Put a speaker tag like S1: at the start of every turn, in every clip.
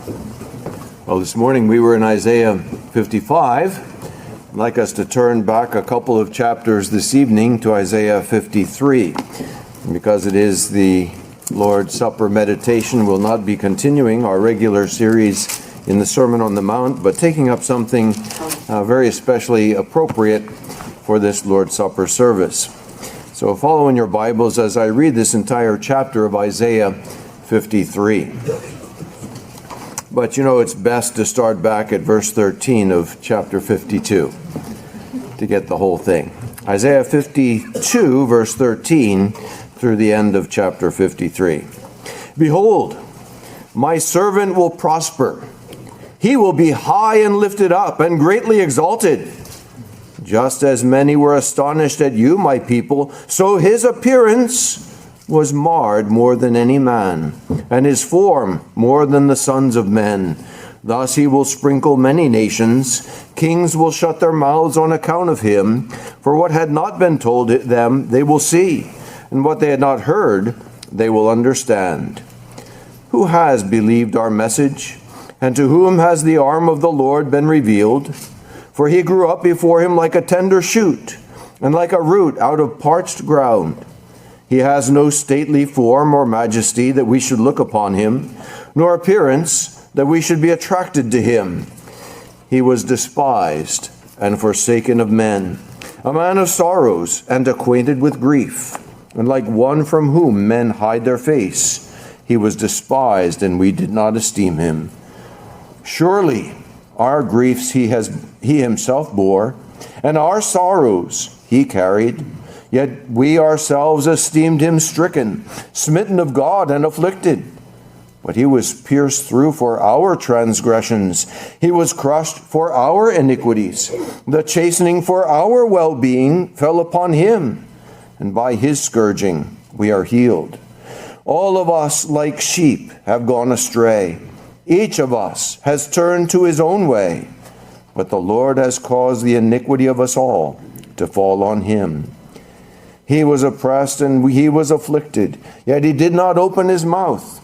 S1: Well, this morning we were in Isaiah 55. I'd like us to turn back a couple of chapters this evening to Isaiah 53. Because it is the Lord's Supper meditation, we'll not be continuing our regular series in the Sermon on the Mount, but taking up something very especially appropriate for this Lord's Supper service. So follow in your Bibles as I read this entire chapter of Isaiah 53. But you know, it's best to start back at verse 13 of chapter 52 to get the whole thing. Isaiah 52, verse 13, through the end of chapter 53. Behold, my servant will prosper. He will be high and lifted up and greatly exalted. Just as many were astonished at you, my people, so his appearance was marred more than any man, and his form more than the sons of men. Thus he will sprinkle many nations. Kings will shut their mouths on account of him. For what had not been told them, they will see, and what they had not heard, they will understand. Who has believed our message? And to whom has the arm of the Lord been revealed? For he grew up before him like a tender shoot, and like a root out of parched ground. He has no stately form or majesty that we should look upon him, nor appearance that we should be attracted to him. He was despised and forsaken of men, a man of sorrows and acquainted with grief, and like one from whom men hide their face. He was despised, and we did not esteem him. Surely our griefs he himself bore, and our sorrows he carried. Yet we ourselves esteemed him stricken, smitten of God, and afflicted. But he was pierced through for our transgressions. He was crushed for our iniquities. The chastening for our well-being fell upon him, and by his scourging we are healed. All of us, like sheep, have gone astray. Each of us has turned to his own way. But the Lord has caused the iniquity of us all to fall on him. He was oppressed and he was afflicted, yet he did not open his mouth.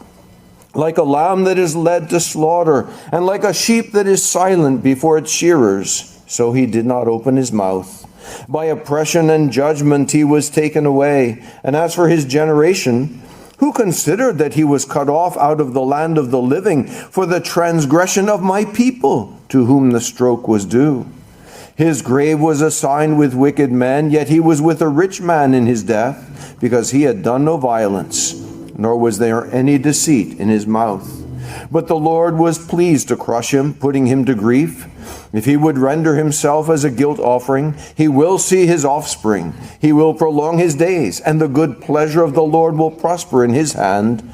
S1: Like a lamb that is led to slaughter, and like a sheep that is silent before its shearers, so he did not open his mouth. By oppression and judgment he was taken away. And as for his generation, who considered that he was cut off out of the land of the living for the transgression of my people, to whom the stroke was due? His grave was assigned with wicked men, yet he was with a rich man in his death, because he had done no violence, nor was there any deceit in his mouth. But the Lord was pleased to crush him, putting him to grief. If he would render himself as a guilt offering, he will see his offspring. He will prolong his days, and the good pleasure of the Lord will prosper in his hand.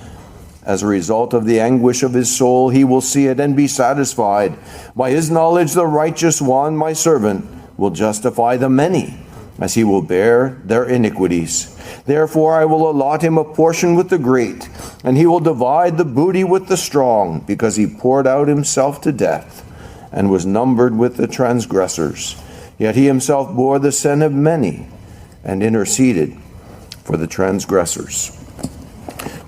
S1: As a result of the anguish of his soul, he will see it and be satisfied. By his knowledge, the righteous one, my servant, will justify the many, as he will bear their iniquities. Therefore I will allot him a portion with the great, and he will divide the booty with the strong, because he poured out himself to death, and was numbered with the transgressors. Yet he himself bore the sin of many, and interceded for the transgressors.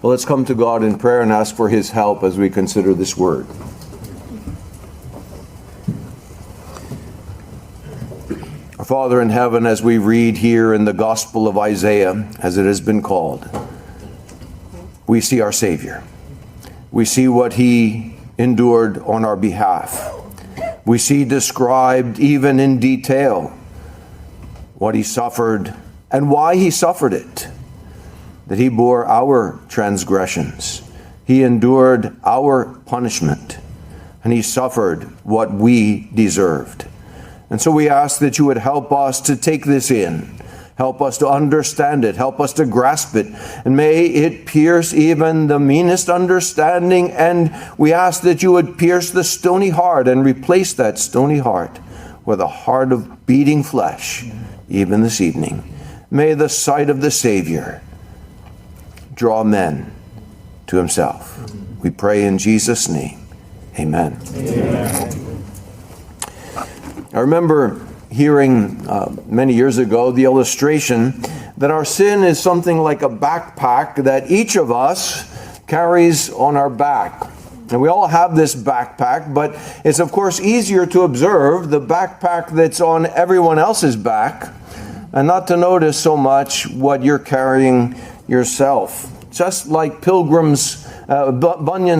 S1: Well, let's come to God in prayer and ask for his help as we consider this word. Our Father in heaven, as we read here in the Gospel of Isaiah, as it has been called, we see our Savior. We see what he endured on our behalf. We see described even in detail what he suffered and why he suffered it. That he bore our transgressions. He endured our punishment. And he suffered what we deserved. And so we ask that you would help us to take this in. Help us to understand it. Help us to grasp it. And may it pierce even the meanest understanding. And we ask that you would pierce the stony heart and replace that stony heart with a heart of beating flesh, even this evening. May the sight of the Savior draw men to himself. We pray in Jesus' name. Amen. Amen. I remember hearing many years ago the illustration that our sin is something like a backpack that each of us carries on our back. And we all have this backpack, but it's of course easier to observe the backpack that's on everyone else's back and not to notice so much what you're carrying yourself. Just like Bunyan's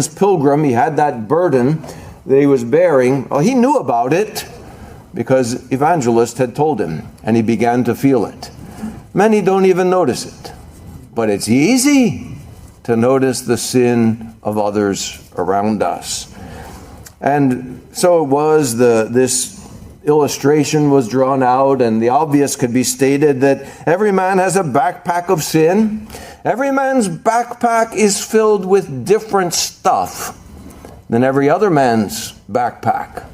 S1: pilgrim, he had that burden that he was bearing. Well, he knew about it because evangelist had told him, and he began to feel it. Many don't even notice it, but it's easy to notice the sin of others around us. And so it was, this illustration was drawn out, and the obvious could be stated that every man has a backpack of sin. Every man's backpack is filled with different stuff than every other man's backpack.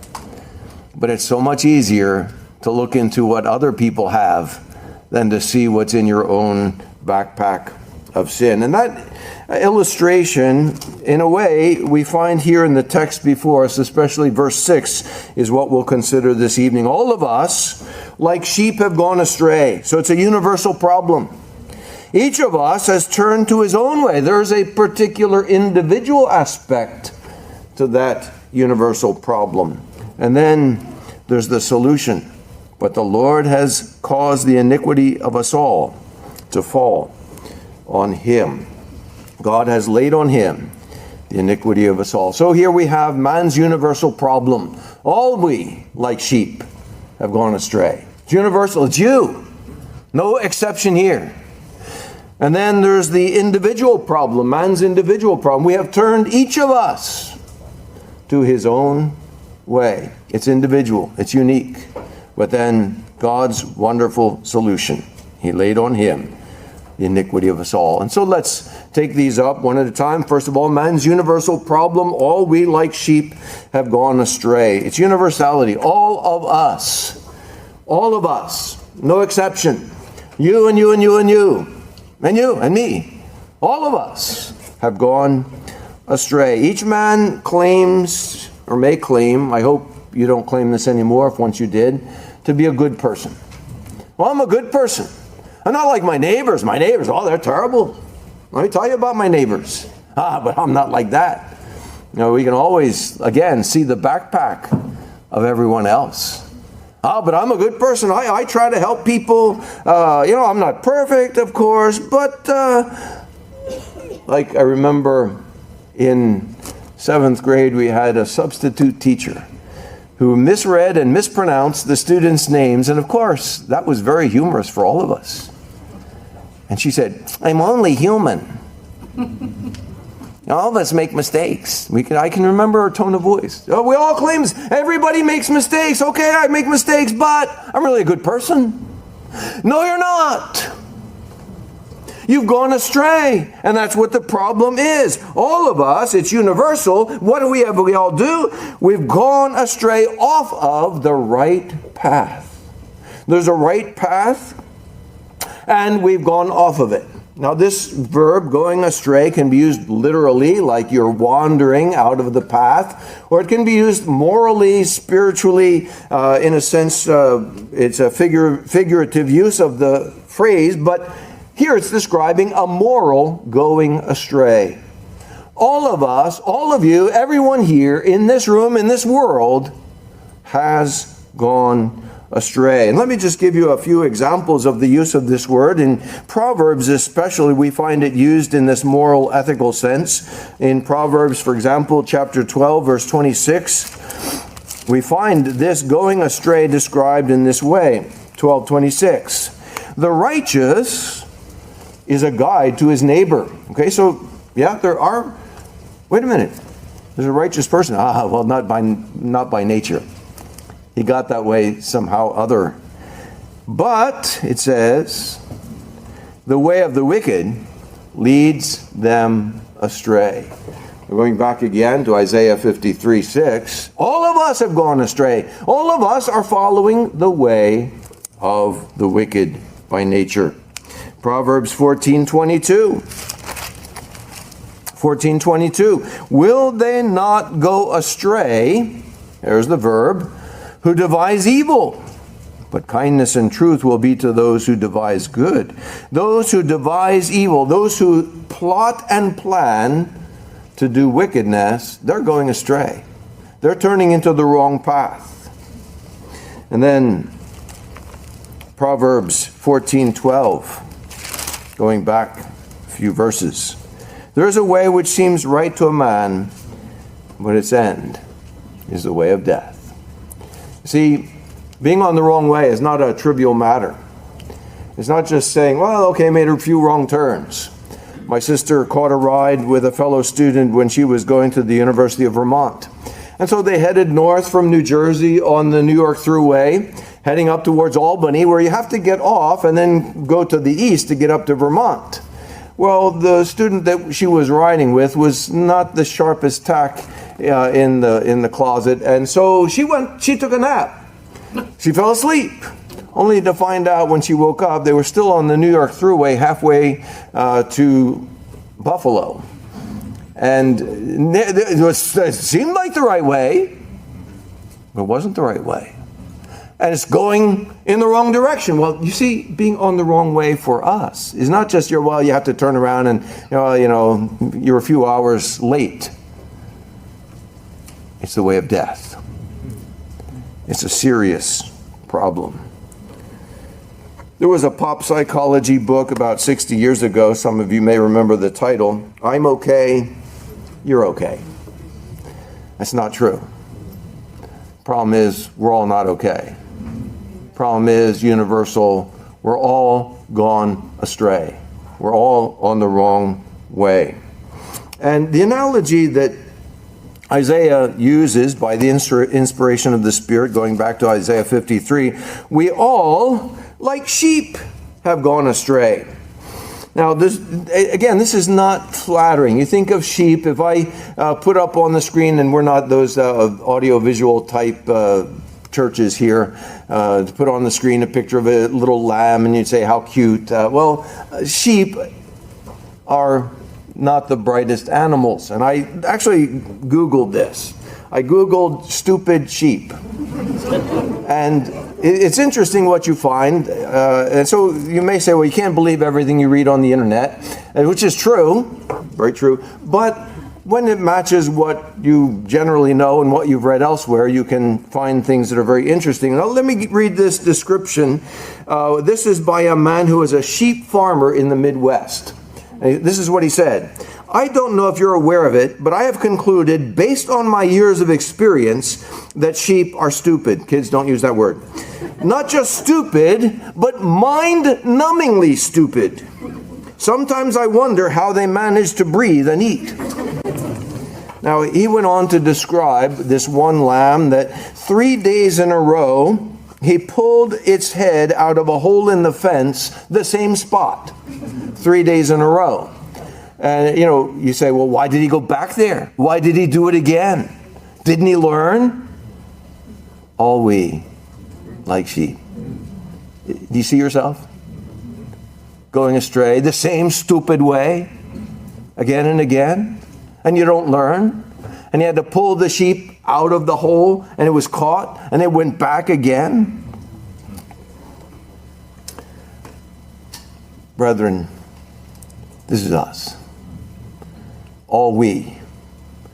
S1: But it's so much easier to look into what other people have than to see what's in your own backpack of sin. And that illustration, in a way, we find here in the text before us, especially verse 6, is what we'll consider this evening. All of us, like sheep, have gone astray. So it's a universal problem. Each of us has turned to his own way. There's a particular individual aspect to that universal problem. And then there's the solution. But the Lord has caused the iniquity of us all to fall on him. God has laid on him the iniquity of us all. So here we have man's universal problem. All we, like sheep, have gone astray. It's universal. It's you. No exception here. And then there's the individual problem, man's individual problem. We have turned, each of us, to his own way. It's individual. It's unique. But then God's wonderful solution. He laid on him the iniquity of us all. And so let's take these up one at a time. First of all, man's universal problem. All we, like sheep, have gone astray. It's universality. All of us. All of us. No exception. You and you and you and you. And you and me. All of us have gone astray. Each man claims, or may claim, I hope you don't claim this anymore if once you did, to be a good person. Well, I'm a good person. I'm not like my neighbors. My neighbors, oh, they're terrible. Let me tell you about my neighbors. But I'm not like that. You know, we can always, again, see the backpack of everyone else. But I'm a good person. I try to help people. I'm not perfect, of course, but like I remember in 7th grade, we had a substitute teacher who misread and mispronounced the students' names. And of course, that was very humorous for all of us. And she said, I'm only human. All of us make mistakes. I can remember her tone of voice. Oh, we all claim everybody makes mistakes. Okay, I make mistakes, but I'm really a good person. No, you're not. You've gone astray, and that's what the problem is. All of us, it's universal. What do we all do? We've gone astray off of the right path. There's a right path, and we've gone off of it. Now, this verb, going astray, can be used literally, like you're wandering out of the path, or it can be used morally, spiritually, in a sense, it's a figurative use of the phrase, but here it's describing a moral going astray. All of us, all of you, everyone here in this room, in this world, has gone astray. And let me just give you a few examples of the use of this word. In Proverbs especially, we find it used in this moral, ethical sense. In Proverbs, for example, chapter 12, verse 26, we find this going astray described in this way. 12:26. The righteous is a guide to his neighbor. Okay, so, yeah, wait a minute. There's a righteous person. Well, not by nature. He got that way somehow other. But, it says, the way of the wicked leads them astray. We're going back again to Isaiah 53:6. All of us have gone astray. All of us are following the way of the wicked by nature. Proverbs 14:22. 14:22. Will they not go astray? There's the verb. Who devise evil? But kindness and truth will be to those who devise good. Those who devise evil, those who plot and plan to do wickedness, they're going astray. They're turning into the wrong path. And then Proverbs 14:12, going back a few verses. There is a way which seems right to a man, but its end is the way of death. See, being on the wrong way is not a trivial matter. It's not just saying, well, okay, made a few wrong turns. My sister caught a ride with a fellow student when she was going to the University of Vermont. And so they headed north from New Jersey on the New York Thruway, heading up towards Albany, where you have to get off and then go to the east to get up to Vermont. Well, the student that she was riding with was not the sharpest tack in the closet, and so she took a nap. She fell asleep, only to find out when she woke up they were still on the New York Thruway halfway to Buffalo. And it seemed like the right way, but it wasn't the right way. And it's going in the wrong direction. Well, you see, being on the wrong way for us is not just you have to turn around and, you're a few hours late. It's the way of death. It's a serious problem. There was a pop psychology book about 60 years ago. Some of you may remember the title, I'm Okay, You're Okay. That's not true. Problem is, we're all not okay. Problem is universal. We're all gone astray. We're all on the wrong way. And the analogy that Isaiah uses by the inspiration of the Spirit, going back to Isaiah 53, we all, like sheep, have gone astray. Now, this is not flattering. You think of sheep, if I put up on the screen, and we're not those audio-visual type churches here, to put on the screen a picture of a little lamb, and you'd say, how cute. Sheep are not the brightest animals. And I actually Googled this. I Googled stupid sheep. And it's interesting what you find. And so you may say, well, you can't believe everything you read on the internet, which is true, very true. But when it matches what you generally know and what you've read elsewhere, you can find things that are very interesting. Now, let me read this description. This is by a man who is a sheep farmer in the Midwest. This is what he said. I don't know if you're aware of it, but I have concluded, based on my years of experience, that sheep are stupid. Kids, don't use that word. Not just stupid, but mind-numbingly stupid. Sometimes I wonder how they manage to breathe and eat. Now, he went on to describe this one lamb that 3 days in a row, he pulled its head out of a hole in the fence, the same spot, 3 days in a row. And, you say, well, why did he go back there? Why did he do it again? Didn't he learn? All we, like sheep. Do you see yourself going astray the same stupid way again and again? And you don't learn? And you had to pull the sheep out of the hole, and it was caught, and it went back again? Brethren, this is us. All we.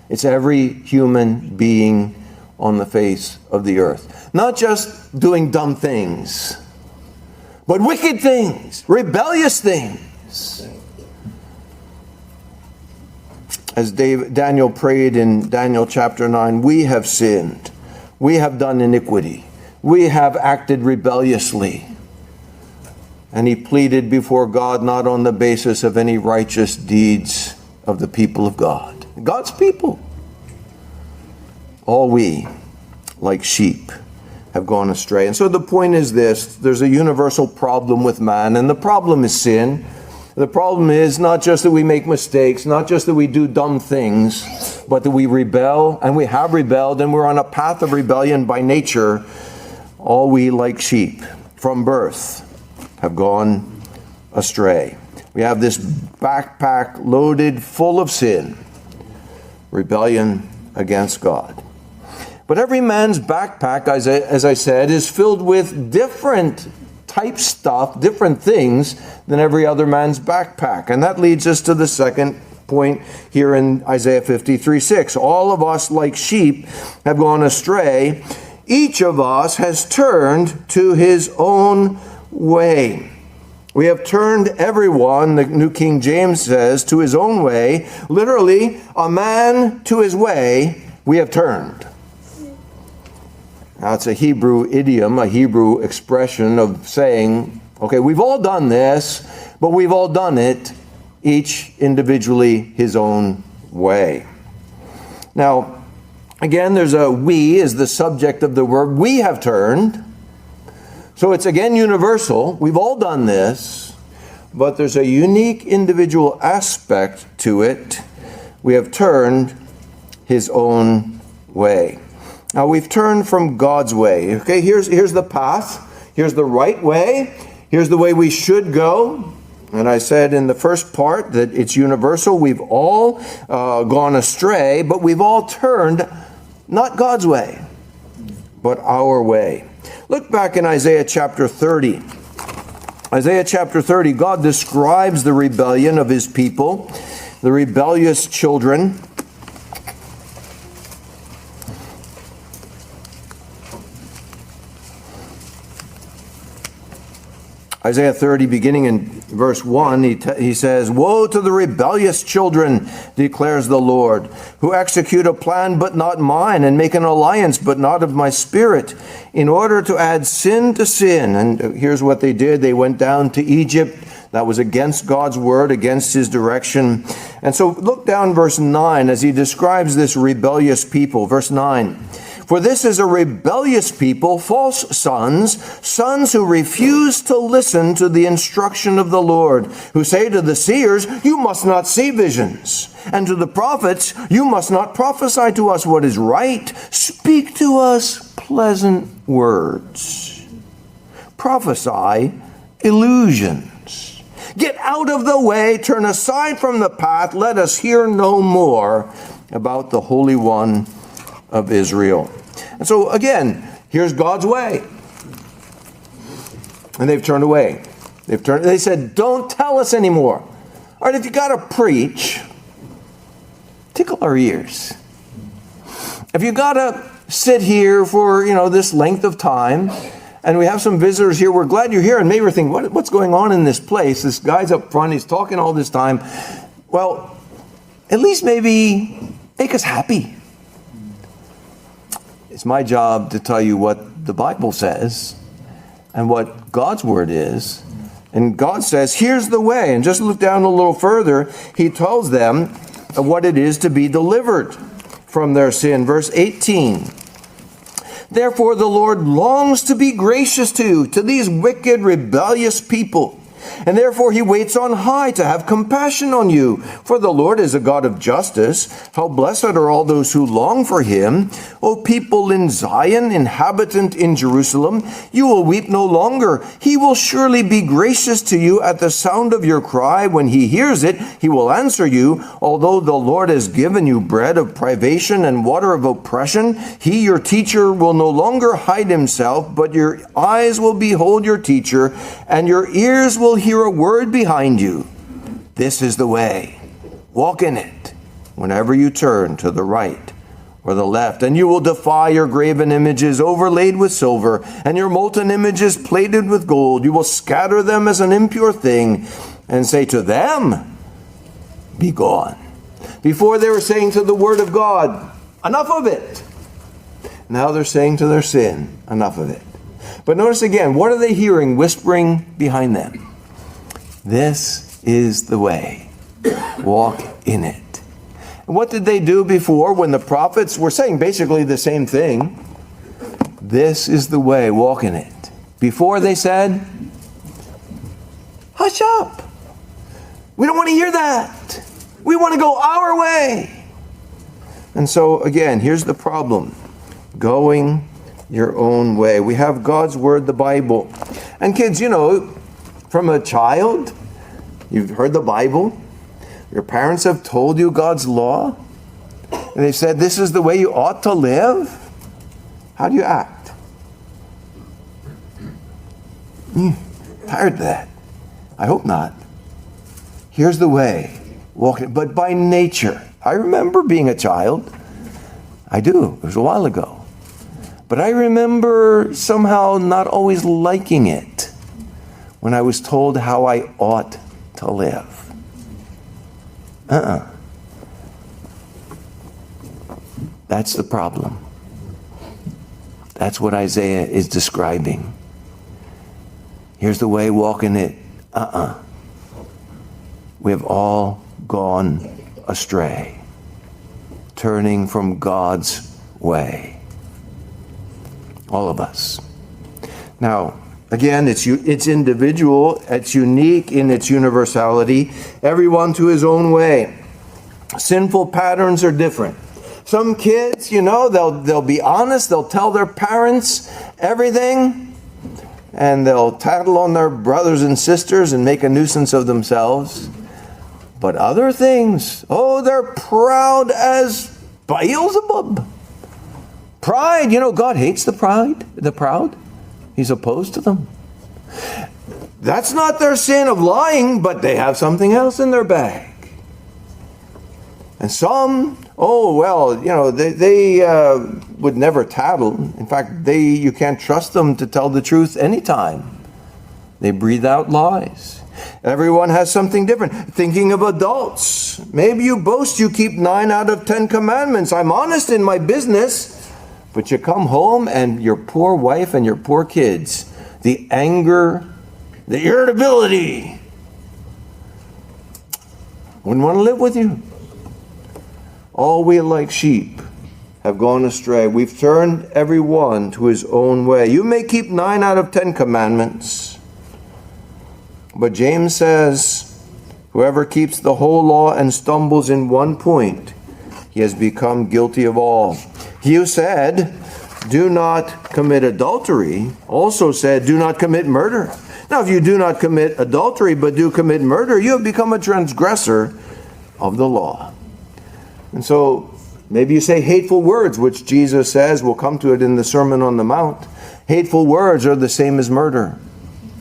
S1: It's every human being on the face of the earth. Not just doing dumb things, but wicked things, rebellious things. As Daniel prayed in Daniel chapter 9, we have sinned. We have done iniquity. We have acted rebelliously. And he pleaded before God not on the basis of any righteous deeds of the people of God. God's people. All we, like sheep, have gone astray. And so the point is this: there's a universal problem with man, and the problem is sin. The problem is not just that we make mistakes, not just that we do dumb things, but that we rebel, and we have rebelled, and we're on a path of rebellion by nature. All we, like sheep, from birth, have gone astray. We have this backpack loaded full of sin, rebellion against God. But every man's backpack, as I said, is filled with different type stuff, different things than every other man's backpack. And that leads us to the second point here in Isaiah 53:6. All of us like sheep have gone astray. Each of us has turned to his own way. We have turned everyone, the New King James says, to his own way. Literally, a man to his way we have turned. Now, it's a Hebrew idiom, a Hebrew expression of saying, okay, we've all done this, but we've all done it, each individually his own way. Now, again, there's a we is the subject of the word. We have turned. So it's again universal. We've all done this, but there's a unique individual aspect to it. We have turned his own way. Now we've turned from God's way. Okay, here's the path. Here's the right way. Here's the way we should go. And I said in the first part that it's universal. We've all gone astray, but we've all turned not God's way, but our way. Look back in Isaiah chapter 30. Isaiah chapter 30, God describes the rebellion of his people, the rebellious children. Isaiah 30, beginning in verse 1, he says, "Woe to the rebellious children, declares the Lord, who execute a plan but not mine, and make an alliance but not of my spirit, in order to add sin to sin." And here's what they did. They went down to Egypt. That was against God's word, against his direction. And so look down verse 9 as he describes this rebellious people. Verse 9. "For this is a rebellious people, false sons, sons who refuse to listen to the instruction of the Lord, who say to the seers, 'You must not see visions,' and to the prophets, 'You must not prophesy to us what is right. Speak to us pleasant words. Prophesy illusions. Get out of the way, turn aside from the path, let us hear no more about the Holy One of Israel." And so again, here's God's way. And they've turned away. They said, "Don't tell us anymore. All right, if you got to preach, tickle our ears. If you got to sit here for, this length of time, and we have some visitors here, we're glad you're here, and maybe we're thinking, what's going on in this place? This guy's up front, he's talking all this time. Well, at least maybe make us happy. It's my job to tell you what the Bible says and what God's word is. And God says, here's the way. And just look down a little further. He tells them what it is to be delivered from their sin. Verse 18. "Therefore the Lord longs to be gracious to these wicked, rebellious people. And therefore he waits on high to have compassion on you. For the Lord is a God of justice. How blessed are all those who long for him. O people in Zion, inhabitant in Jerusalem, you will weep no longer. He will surely be gracious to you at the sound of your cry. When he hears it, he will answer you. Although the Lord has given you bread of privation and water of oppression, he, your teacher, will no longer hide himself, but your eyes will behold your teacher, and your ears will hear a word behind you. This is the way. Walk in it whenever you turn to the right or the left. And you will defy your graven images overlaid with silver, and your molten images plated with gold. You will scatter them as an impure thing and say to them, 'Be gone.'" Before they were saying to the word of God, "Enough of it." Now they're saying to their sin, "Enough of it." But notice again, what are they hearing whispering behind them? This is the way. Walk in it. And what did they do before when the prophets were saying basically the same thing? This is the way. Walk in it. Before they said, "Hush up. We don't want to hear that. We want to go our way." And so again, here's the problem. Going your own way. We have God's word, the Bible. And kids, from a child, you've heard the Bible. Your parents have told you God's law. And they've said, this is the way you ought to live. How do you act? Tired of that? I hope not. Here's the way. walking, but by nature. I remember being a child. I do. It was a while ago. But I remember somehow not always liking it when I was told how I ought to live. That's the problem. That's what Isaiah is describing. Here's the way, walk in it. We have all gone astray, turning from God's way. All of us. Now, again, it's individual, it's unique in its universality, everyone to his own way. Sinful patterns are different. Some kids, they'll be honest, they'll tell their parents everything, and they'll tattle on their brothers and sisters and make a nuisance of themselves. But other things, they're proud as Beelzebub. Pride, God hates the proud. He's opposed to them. That's not their sin of lying, but they have something else in their bag. And some, they would never tattle. In fact, you can't trust them to tell the truth anytime. They breathe out lies. Everyone has something different. Thinking of adults, maybe you boast you keep 9 out of 10 commandments. I'm honest in my business. But you come home and your poor wife and your poor kids, the anger, the irritability, wouldn't want to live with you. All we like sheep have gone astray. We've turned every one to his own way. You may keep 9 out of 10 commandments, but James says, whoever keeps the whole law and stumbles in one point, he has become guilty of all. He who said, do not commit adultery, also said, do not commit murder. Now, if you do not commit adultery, but do commit murder, you have become a transgressor of the law. And so, maybe you say hateful words, which Jesus says, we'll come to it in the Sermon on the Mount. Hateful words are the same as murder.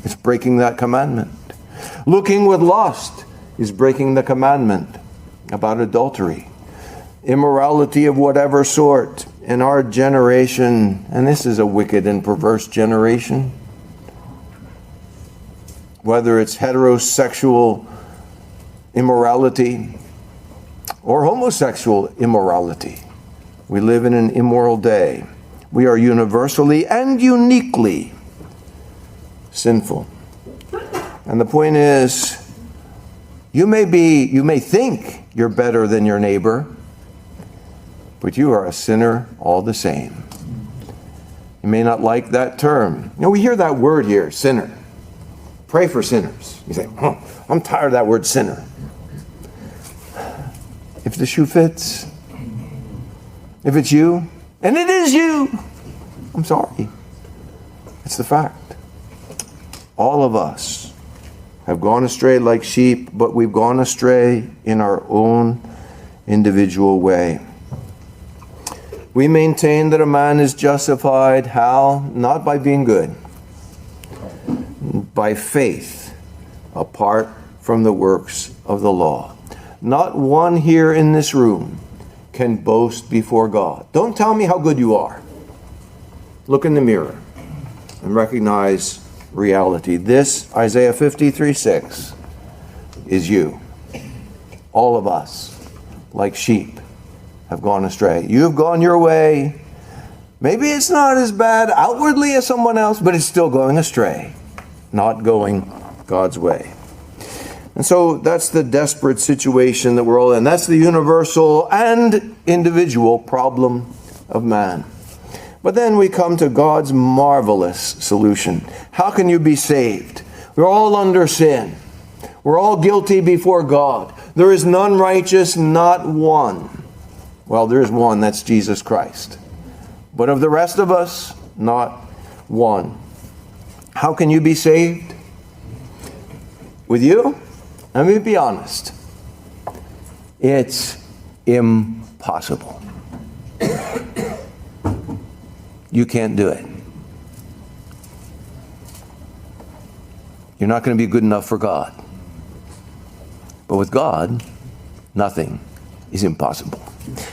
S1: It's breaking that commandment. Looking with lust is breaking the commandment about adultery. Immorality of whatever sort in our generation, and this is a wicked and perverse generation, whether it's heterosexual immorality or homosexual immorality. We live in an immoral day. We are universally and uniquely sinful. And the point is, you may think you're better than your neighbor, but you are a sinner all the same. You may not like that term. We hear that word here, sinner. Pray for sinners. You say, I'm tired of that word sinner. If the shoe fits, if it's you, and it is you, I'm sorry. It's the fact. All of us have gone astray like sheep, but we've gone astray in our own individual way. We maintain that a man is justified, how? Not by being good, by faith, apart from the works of the law. Not one here in this room can boast before God. Don't tell me how good you are. Look in the mirror and recognize reality. This, Isaiah 53:6, is you. All of us, like sheep, have gone astray. You have gone your way. Maybe it's not as bad outwardly as someone else, but it's still going astray, not going God's way. And so that's the desperate situation that we're all in. That's the universal and individual problem of man. But then we come to God's marvelous solution. How can you be saved? We're all under sin. We're all guilty before God. There is none righteous, not one. Well, there is one, that's Jesus Christ. But of the rest of us, not one. How can you be saved? With you? Let me be honest. It's impossible. You can't do it. You're not going to be good enough for God. But with God, nothing is impossible.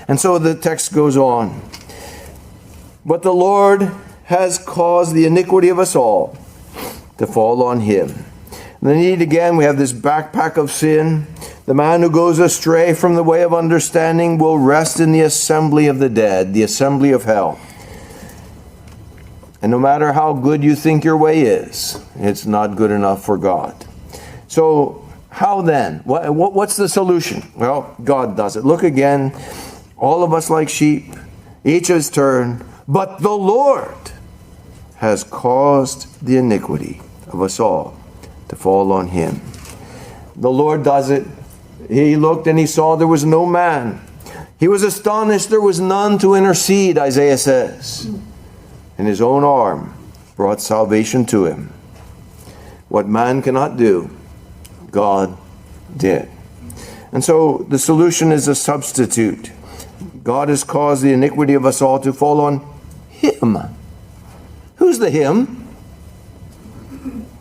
S1: And so the text goes on. But the Lord has caused the iniquity of us all to fall on him. And then indeed again we have this backpack of sin. The man who goes astray from the way of understanding will rest in the assembly of the dead, the assembly of hell. And no matter how good you think your way is, it's not good enough for God. So how then? What's the solution? Well, God does it. Look again. All of us like sheep, each his turn. But the Lord has caused the iniquity of us all to fall on him. The Lord does it. He looked and he saw there was no man. He was astonished there was none to intercede, Isaiah says. And his own arm brought salvation to him. What man cannot do, God did. And so the solution is a substitute. God has caused the iniquity of us all to fall on him. Who's the him?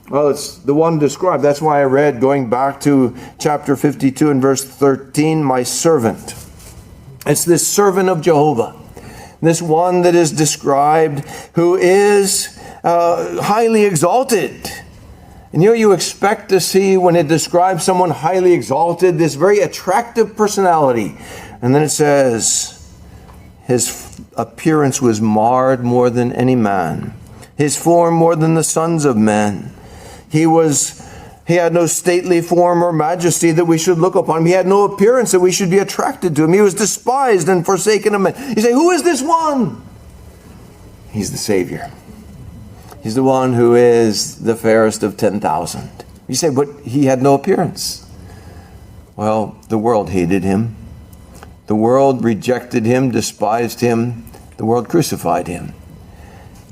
S1: Well, it's the one described. That's why I read, going back to chapter 52 and verse 13, my servant. It's this servant of Jehovah. This one that is described who is highly exalted. And you expect to see, when it describes someone highly exalted, this very attractive personality. And then it says, his appearance was marred more than any man, his form more than the sons of men. He had no stately form or majesty that we should look upon him. He had no appearance that we should be attracted to him. He was despised and forsaken of men. You say, who is this one? He's the Savior. He's the one who is the fairest of 10,000. You say, but he had no appearance. Well, the world hated him. The world rejected him, despised him. The world crucified him.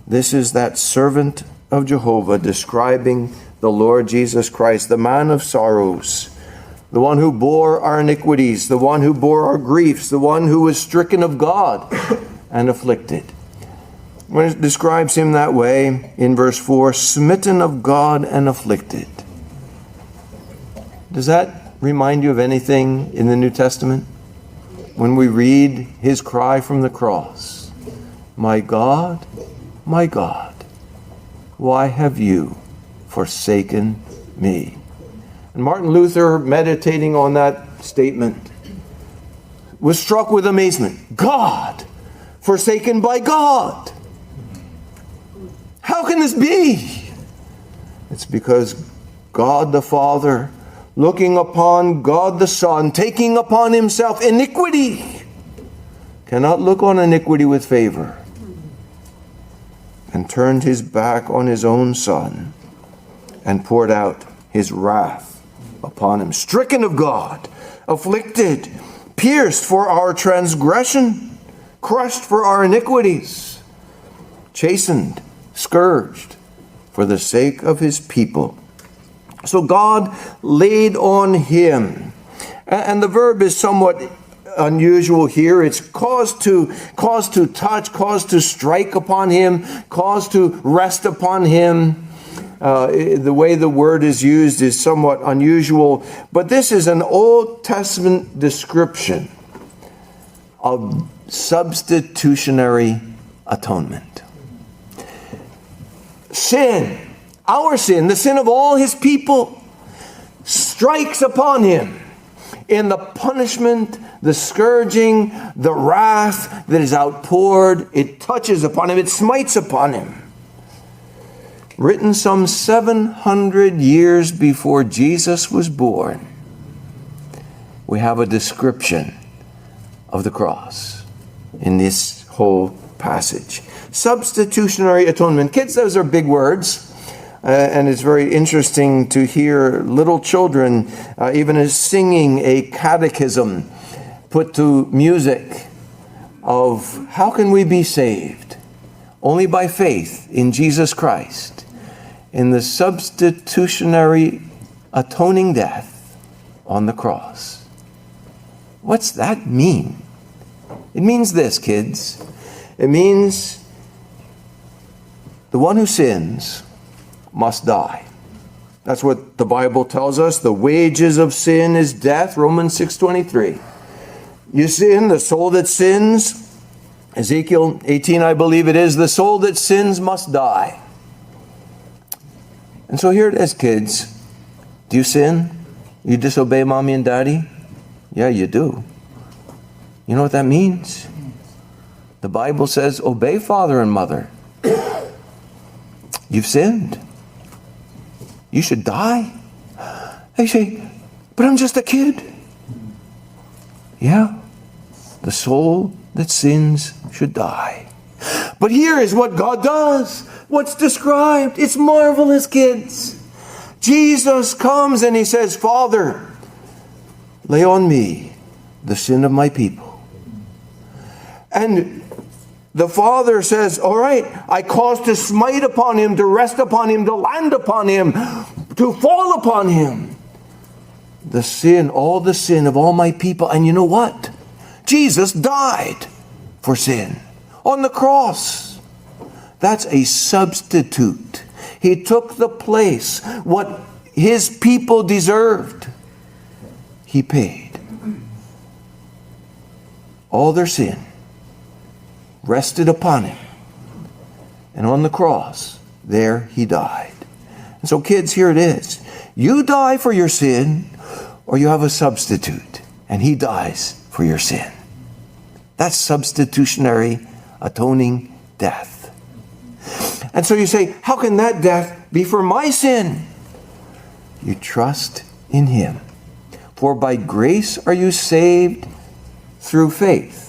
S1: This is that servant of Jehovah describing the Lord Jesus Christ, the man of sorrows, the one who bore our iniquities, the one who bore our griefs, the one who was stricken of God and afflicted. When it describes him that way, in verse 4, smitten of God and afflicted. Does that remind you of anything in the New Testament? When we read his cry from the cross, my God, why have you forsaken me? And Martin Luther, meditating on that statement, was struck with amazement. God, forsaken by God. How can this be? It's because God the Father, looking upon God the Son, taking upon himself iniquity, cannot look on iniquity with favor, and turned his back on his own Son and poured out his wrath upon him. Stricken of God, afflicted, pierced for our transgression, crushed for our iniquities, chastened, scourged for the sake of his people. So God laid on him. And the verb is somewhat unusual here. It's caused to touch, caused to strike upon him, caused to rest upon him. The way the word is used is somewhat unusual, but this is an Old Testament description of substitutionary atonement. Sin, our sin, the sin of all his people, strikes upon him in the punishment, the scourging, the wrath that is outpoured. It touches upon him, it smites upon him. Written some 700 years before Jesus was born, we have a description of the cross in this whole passage. Substitutionary atonement. Kids, those are big words. And it's very interesting to hear little children, even as singing a catechism, put to music of how can we be saved? Only by faith in Jesus Christ, in the substitutionary atoning death on the cross. What's that mean? It means this, kids. It means the one who sins must die. That's what the Bible tells us. The wages of sin is death, Romans 6:23. You sin, the soul that sins, Ezekiel 18, I believe it is, the soul that sins must die. And so here it is, kids. Do you sin? You disobey mommy and daddy? Yeah, you do. You know what that means? The Bible says, obey father and mother. You've sinned. You should die. They say, but I'm just a kid. Yeah, the soul that sins should die. But here is what God does. What's described. It's marvelous, kids. Jesus comes and he says, Father, lay on me the sin of my people. And the Father says, all right, I cause to smite upon him, to rest upon him, to land upon him, to fall upon him. The sin, all the sin of all my people. And you know what? Jesus died for sin on the cross. That's a substitute. He took the place, what his people deserved. He paid. All their sin rested upon him. And on the cross, there he died. And so kids, here it is. You die for your sin, or you have a substitute, and he dies for your sin. That's substitutionary atoning death. And so you say, how can that death be for my sin? You trust in him. For by grace are you saved through faith.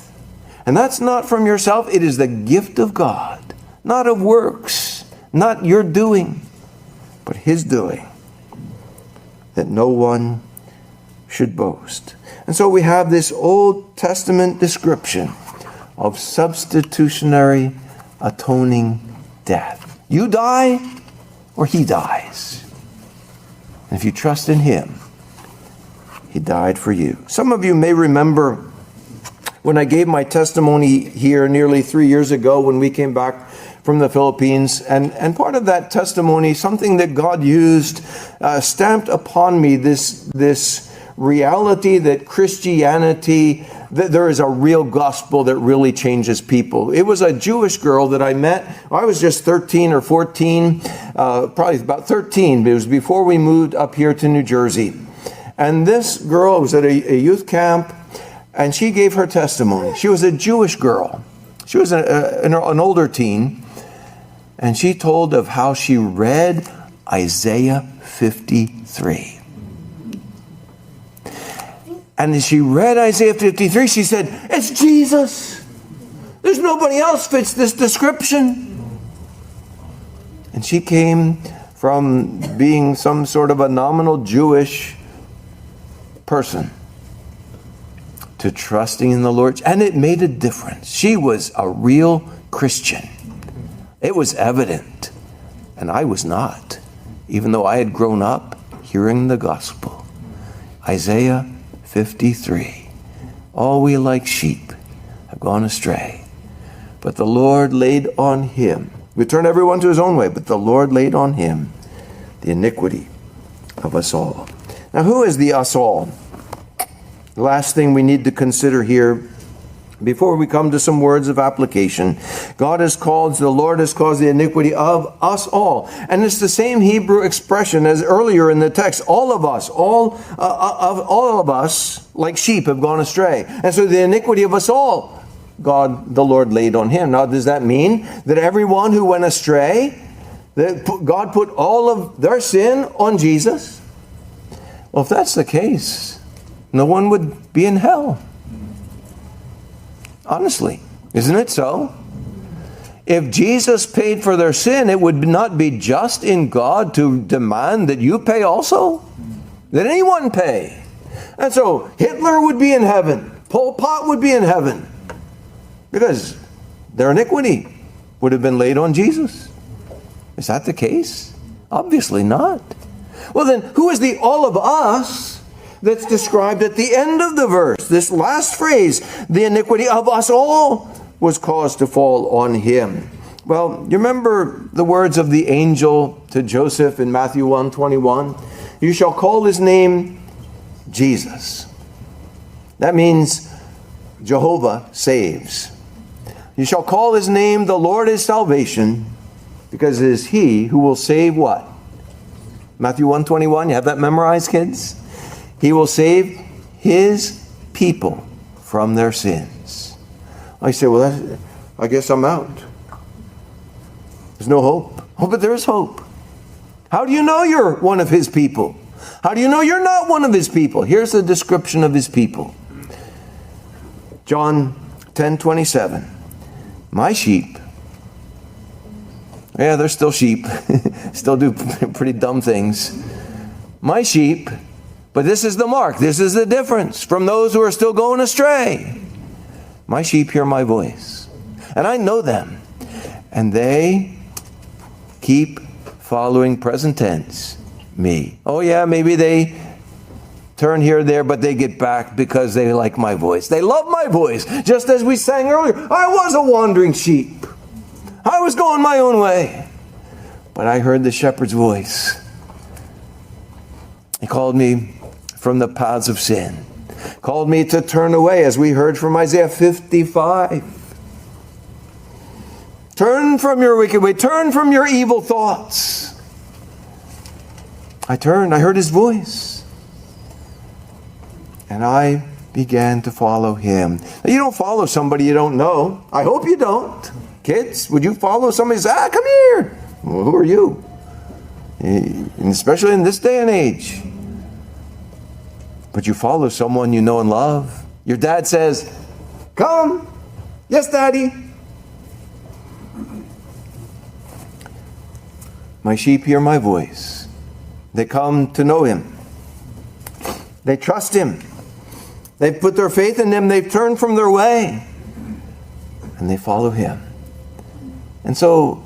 S1: And that's not from yourself. It is the gift of God, not of works, not your doing, but his doing, that no one should boast. And so we have this Old Testament description of substitutionary atoning death. You die or he dies. And if you trust in him, he died for you. Some of you may remember when I gave my testimony here nearly 3 years ago when we came back from the Philippines. And part of that testimony, something that God used, stamped upon me this reality that Christianity, that there is a real gospel that really changes people. It was a Jewish girl that I met. I was just 13 or 14, probably about 13. But it was before we moved up here to New Jersey. And this girl was at a youth camp, and she gave her testimony. She was a Jewish girl. She was an older teen. And she told of how she read Isaiah 53. And as she read Isaiah 53, she said, it's Jesus. There's nobody else fits this description. And she came from being some sort of a nominal Jewish person to trusting in the Lord. And it made a difference. She was a real Christian. It was evident. And I was not, even though I had grown up hearing the gospel. Isaiah 53. All we like sheep have gone astray. But the Lord laid on him. We turn everyone to his own way, but the Lord laid on him the iniquity of us all. Now, who is the us all? The last thing we need to consider here before we come to some words of application. The Lord has caused the iniquity of us all. And it's the same Hebrew expression as earlier in the text. All of us, all of us, like sheep, have gone astray. And so the iniquity of us all, God, the Lord, laid on him. Now, does that mean that everyone who went astray, that God put all of their sin on Jesus? Well, if that's the case, no one would be in hell. Honestly, isn't it so? If Jesus paid for their sin, it would not be just in God to demand that you pay also, that anyone pay. And so Hitler would be in heaven. Pol Pot would be in heaven because their iniquity would have been laid on Jesus. Is that the case? Obviously not. Well then, who is the all of us that's described at the end of the verse? This last phrase, the iniquity of us all was caused to fall on him. Well, you remember the words of the angel to Joseph in Matthew 1:21? You shall call his name Jesus. That means Jehovah saves. You shall call his name the Lord is salvation, because it is he who will save what? Matthew 1:21, you have that memorized, kids? He will save his people from their sins. I say, well, I guess I'm out. There's no hope. Oh, but there is hope. How do you know you're one of his people? How do you know you're not one of his people? Here's the description of his people. John 10:27. My sheep. Yeah, they're still sheep. Still do pretty dumb things. My sheep, but this is the mark. This is the difference from those who are still going astray. My sheep hear my voice, and I know them, and they keep following, present tense, me. Oh yeah, maybe they turn here or there, but they get back because they like my voice. They love my voice. Just as we sang earlier, I was a wandering sheep. I was going my own way. But I heard the shepherd's voice. He called me from the paths of sin. Called me to turn away, as we heard from Isaiah 55. Turn from your wicked way. Turn from your evil thoughts. I turned. I heard his voice. And I began to follow him. Now, you don't follow somebody you don't know. I hope you don't. Kids, would you follow somebody who says, come here? Well, who are you? And especially in this day and age. But you follow someone you know and love. Your dad says, come. Yes, Daddy. My sheep hear my voice. They come to know him. They trust him. They've put their faith in him. They've turned from their way. And they follow him. And so,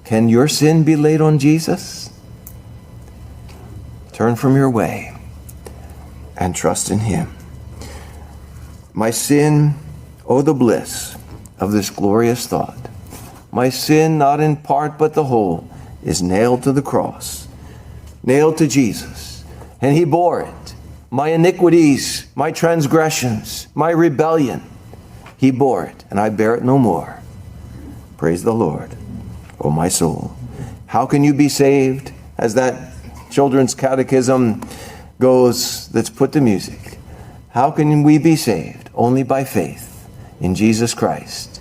S1: can your sin be laid on Jesus? Turn from your way and trust in him. My sin, oh the bliss of this glorious thought. My sin, not in part but the whole, is nailed to the cross, nailed to Jesus, and he bore it. My iniquities, my transgressions, my rebellion, he bore it, and I bear it no more. Praise the Lord, O my soul. How can you be saved? As that children's catechism goes, that's put to music. How can we be saved? Only by faith in Jesus Christ,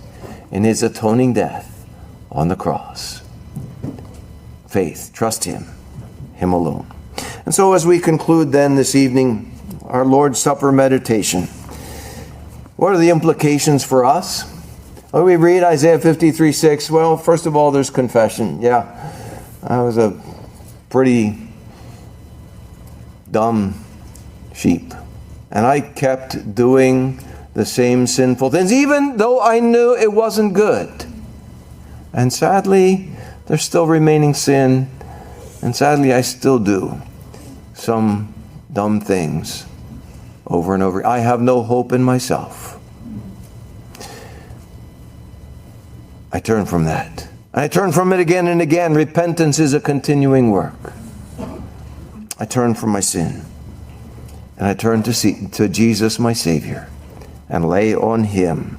S1: in his atoning death on the cross. Faith, trust him alone. And so as we conclude then this evening, our Lord's Supper meditation, what are the implications for us? When we read Isaiah 53:6, well, first of all, there's confession. Yeah, I was a pretty dumb sheep. And I kept doing the same sinful things, even though I knew it wasn't good. And sadly, there's still remaining sin. And sadly, I still do some dumb things over and over. I have no hope in myself. I turn from that. I turn from it again and again. Repentance is a continuing work. I turn from my sin. And I turn to Jesus, my Savior, and lay on him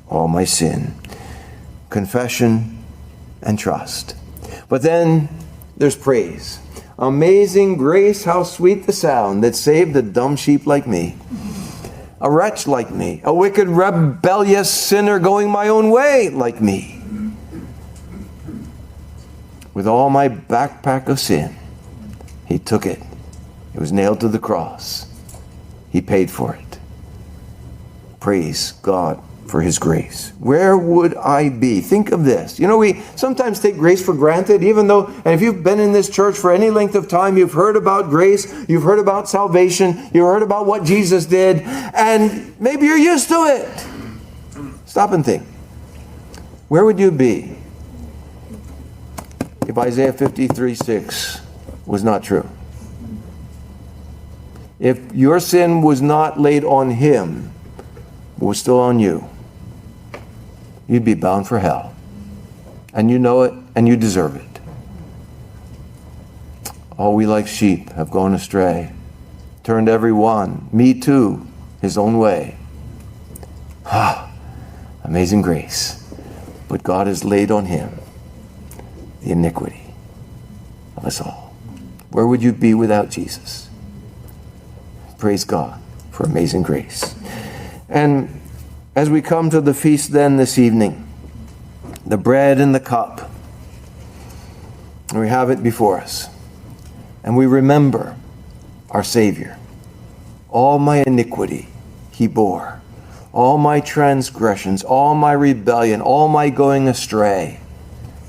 S1: all my sin. Confession and trust. But then there's praise. Amazing grace, how sweet the sound that saved a dumb sheep like me. A wretch like me. A wicked, rebellious sinner going my own way like me. With all my backpack of sin, he took it. It was nailed to the cross. He paid for it. Praise God for his grace. Where would I be? Think of this. You know, we sometimes take grace for granted, even though, and if you've been in this church for any length of time, you've heard about grace, you've heard about salvation, you've heard about what Jesus did, and maybe you're used to it. Stop and think. Where would you be if Isaiah 53:6 was not true? If your sin was not laid on him, but was still on you, you'd be bound for hell. and you know it, and you deserve it. All we like sheep have gone astray, turned every one, me too, his own way. Amazing grace. But God has laid on him the iniquity of us all. Where would you be without Jesus? Praise God for amazing grace. And as we come to the feast then this evening, the bread and the cup, we have it before us. And we remember our Savior. All my iniquity he bore. All my transgressions, all my rebellion, all my going astray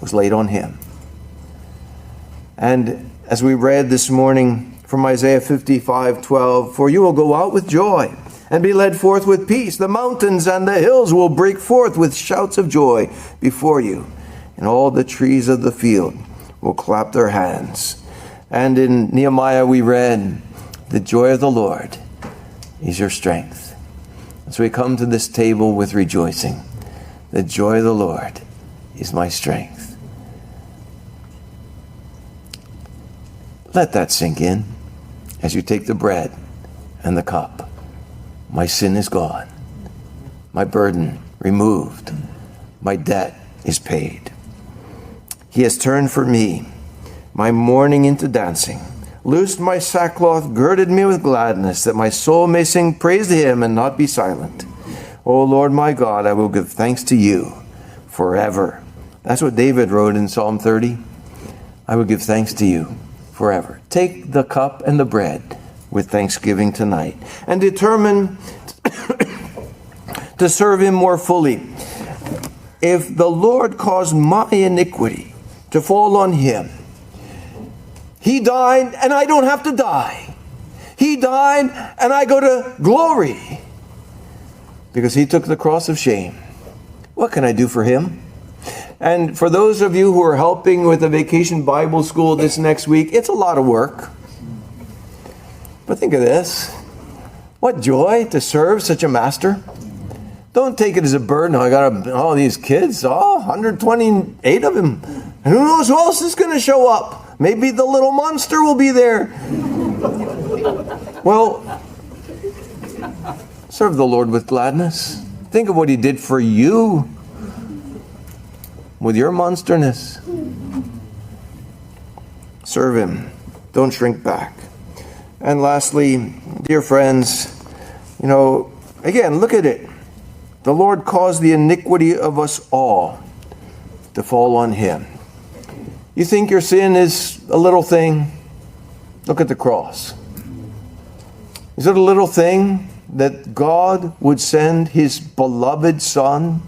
S1: was laid on him. And as we read this morning from Isaiah 55:12, for you will go out with joy and be led forth with peace. The mountains and the hills will break forth with shouts of joy before you, and all the trees of the field will clap their hands. And in Nehemiah we read, the joy of the Lord is your strength. So we come to this table with rejoicing. The joy of the Lord is my strength. Let that sink in as you take the bread and the cup. My sin is gone. My burden removed. My debt is paid. He has turned for me my mourning into dancing, loosed my sackcloth, girded me with gladness, that my soul may sing praise to him and not be silent. O Lord my God, I will give thanks to you forever. That's what David wrote in Psalm 30. I will give thanks to you forever. Take the cup and the bread with thanksgiving tonight and determine to serve him more fully. If the Lord caused my iniquity to fall on him, he died and I don't have to die. He died and I go to glory because he took the cross of shame. What can I do for him? And for those of you who are helping with the Vacation Bible School this next week, it's a lot of work. But think of this. What joy to serve such a master. Don't take it as a burden. I got all these kids, 128 of them. And who knows who else is going to show up? Maybe the little monster will be there. Well, serve the Lord with gladness. Think of what he did for you with your monsterness. Serve him. Don't shrink back. And lastly, dear friends, again, look at it. The Lord caused the iniquity of us all to fall on him. You think your sin is a little thing? Look at the cross. Is it a little thing that God would send his beloved Son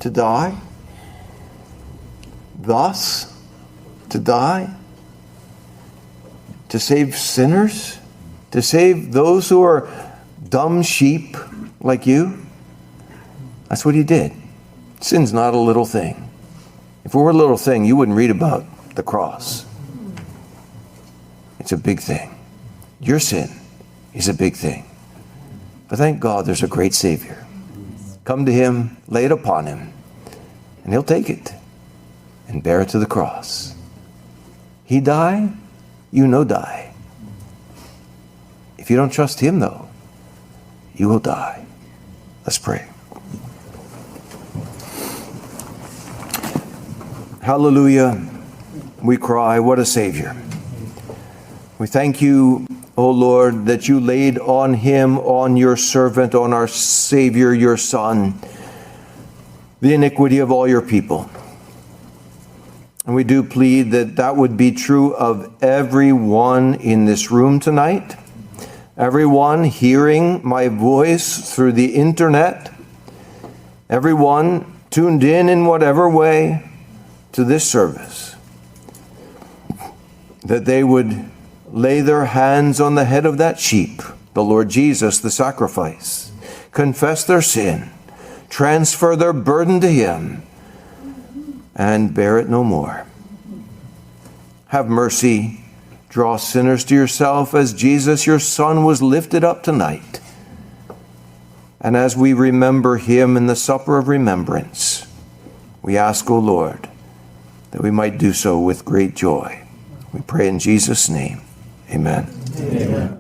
S1: to die? Thus, to die? To save sinners? To save those who are dumb sheep like you? That's what he did. Sin's not a little thing. If it were a little thing, you wouldn't read about the cross. It's a big thing. Your sin is a big thing. But thank God there's a great Savior. Come to him, lay it upon him, and he'll take it and bear it to the cross. He die, you no die. If you don't trust him, though, you will die. Let's pray. Hallelujah. We cry, what a Savior. We thank you, O Lord, that you laid on him, on your servant, on our Savior, your Son, the iniquity of all your people. And we do plead that that would be true of everyone in this room tonight, everyone hearing my voice through the internet, everyone tuned in whatever way to this service, that they would lay their hands on the head of that sheep, the Lord Jesus, the sacrifice, confess their sin, transfer their burden to him, and bear it no more. Have mercy, draw sinners to yourself as Jesus, your Son, was lifted up tonight. And as we remember him in the supper of remembrance, we ask, O Lord, that we might do so with great joy. We pray in Jesus' name. Amen.
S2: Amen.